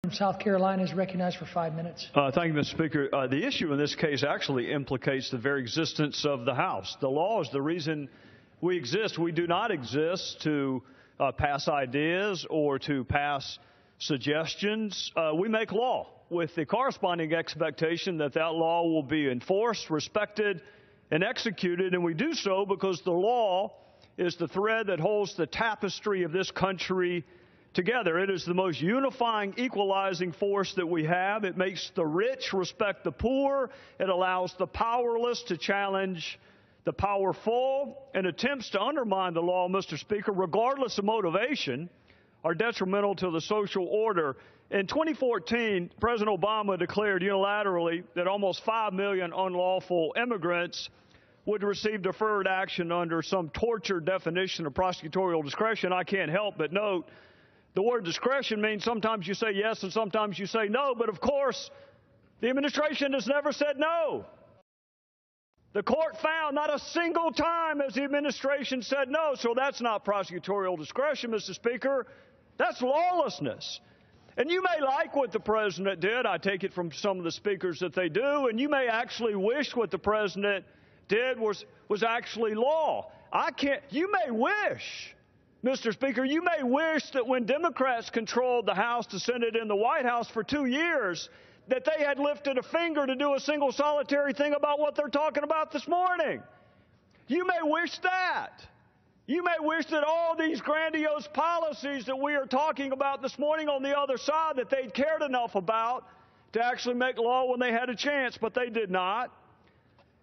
from South Carolina is recognized for 5 minutes. Thank you, Mr. Speaker. The issue in this case actually implicates the very existence of the House. The law is the reason we exist. We do not exist to pass ideas or to pass suggestions. We make law with the corresponding expectation that that law will be enforced, respected, and executed. And we do so because the law is the thread that holds the tapestry of this country together. It is the most unifying, equalizing force that we have. It makes the rich respect the poor. It allows the powerless to challenge the powerful, and attempts to undermine the law, Mr. Speaker, regardless of motivation, are detrimental to the social order. In 2014, President Obama declared unilaterally that almost 5 million unlawful immigrants would receive deferred action under some tortured definition of prosecutorial discretion. I can't help but note the word discretion means sometimes you say yes and sometimes you say no, but of course, the administration has never said no. The court found not a single time has the administration said no, so that's not prosecutorial discretion, Mr. Speaker. That's lawlessness. And you may like what the president did. I take it from some of the speakers that they do, and you may actually wish what the president did was actually law. You may wish, Mr. Speaker, you may wish that when Democrats controlled the House, the Senate, and the White House for 2 years, that they had lifted a finger to do a single solitary thing about what they're talking about this morning. You may wish that. You may wish that all these grandiose policies that we are talking about this morning on the other side, that they'd cared enough about to actually make law when they had a chance, but they did not.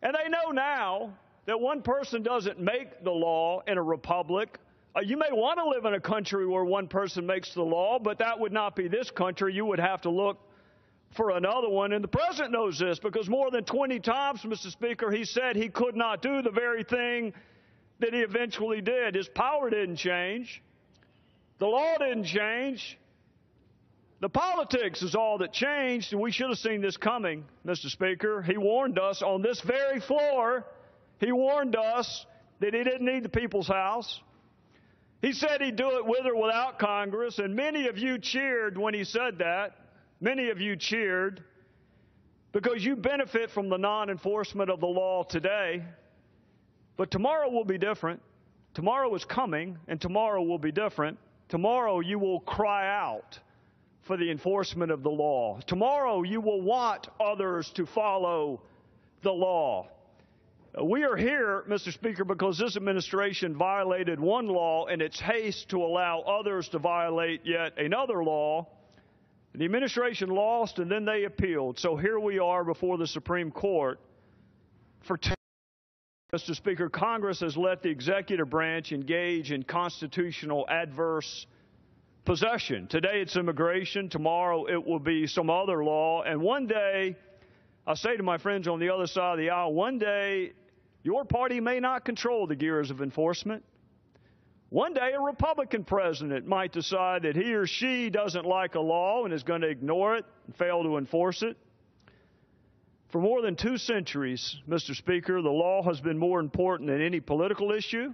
And they know now that one person doesn't make the law in a republic. You may want to live in a country where one person makes the law, but that would not be this country. You would have to look for another one. And the president knows this because more than 20 times, Mr. Speaker, he said he could not do the very thing that he eventually did. His power didn't change. The law didn't change. The politics is all that changed, and we should have seen this coming, Mr. Speaker. He warned us on this very floor. He warned us that he didn't need the people's house. He said he'd do it with or without Congress, and many of you cheered when he said that. Many of you cheered because you benefit from the non-enforcement of the law today. But tomorrow will be different. Tomorrow is coming, and tomorrow will be different. Tomorrow you will cry out for the enforcement of the law. Tomorrow you will want others to follow the law. We are here, Mr. Speaker, because this administration violated one law in its haste to allow others to violate yet another law. The administration lost, and then they appealed. So here we are before the Supreme Court. For 2 years, Mr. Speaker, Congress has let the executive branch engage in constitutional adverse possession. Today it's immigration. Tomorrow it will be some other law. And one day, I say to my friends on the other side of the aisle, one day your party may not control the gears of enforcement. One day a Republican president might decide that he or she doesn't like a law and is going to ignore it and fail to enforce it. For more than 2 centuries, Mr. Speaker, the law has been more important than any political issue.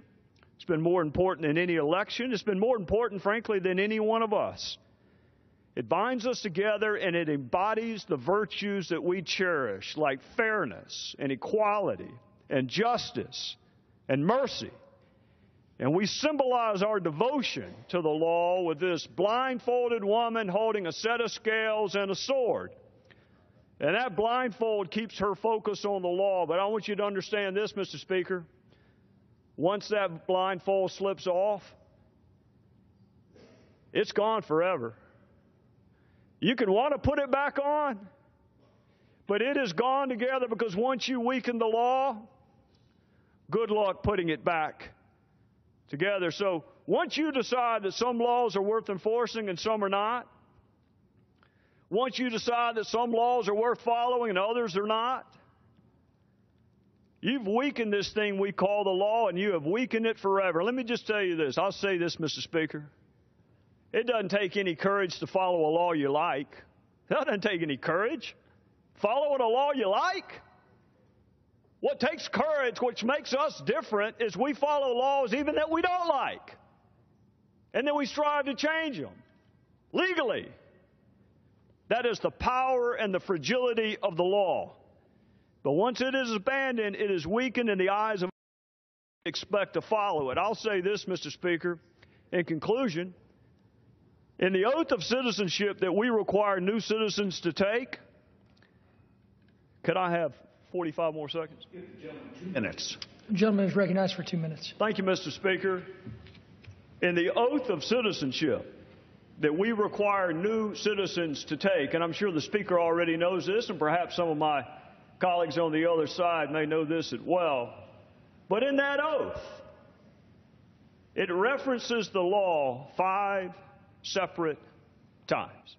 It's been more important than any election. It's been more important, frankly, than any one of us. It binds us together and it embodies the virtues that we cherish, like fairness and equality and justice and mercy. And we symbolize our devotion to the law with this blindfolded woman holding a set of scales and a sword. And that blindfold keeps her focus on the law. But I want you to understand this, Mr. Speaker. Once that blindfold slips off, it's gone forever. You can want to put it back on, but it is gone together because once you weaken the law, good luck putting it back together. So once you decide that some laws are worth enforcing and some are not, once you decide that some laws are worth following and others are not, you've weakened this thing we call the law, and you have weakened it forever. Let me just tell you this. I'll say this, Mr. Speaker. It doesn't take any courage to follow a law you like. That doesn't take any courage. Following a law you like? What takes courage, which makes us different, is we follow laws even that we don't like. And then we strive to change them legally. That is the power and the fragility of the law. But once it is abandoned, it is weakened in the eyes of those who expect to follow it. I'll say this, Mr. Speaker, in conclusion. In the oath of citizenship that we require new citizens to take, could I have 45 more seconds? 2 minutes. The gentleman is recognized for 2 minutes. Thank you, Mr. Speaker. In the oath of citizenship that we require new citizens to take, and I'm sure the Speaker already knows this, and perhaps some of my colleagues on the other side may know this as well, but in that oath, it references the law 5 separate times.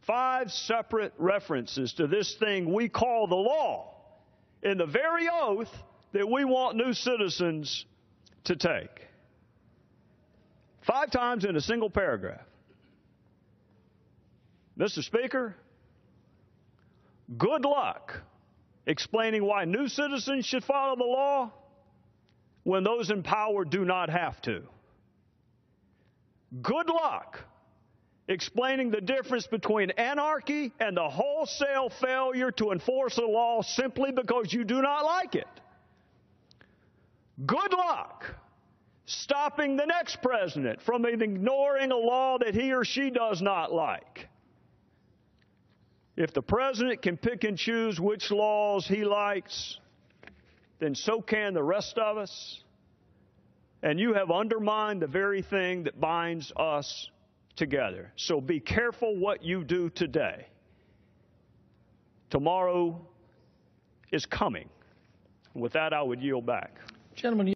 5 separate references to this thing we call the law in the very oath that we want new citizens to take. 5 times in a single paragraph. Mr. Speaker, good luck explaining why new citizens should follow the law when those in power do not have to. Good luck explaining the difference between anarchy and the wholesale failure to enforce a law simply because you do not like it. Good luck stopping the next president from ignoring a law that he or she does not like. If the president can pick and choose which laws he likes, then so can the rest of us. And you have undermined the very thing that binds us together. So be careful what you do today. Tomorrow is coming. With that, I would yield back. Gentlemen,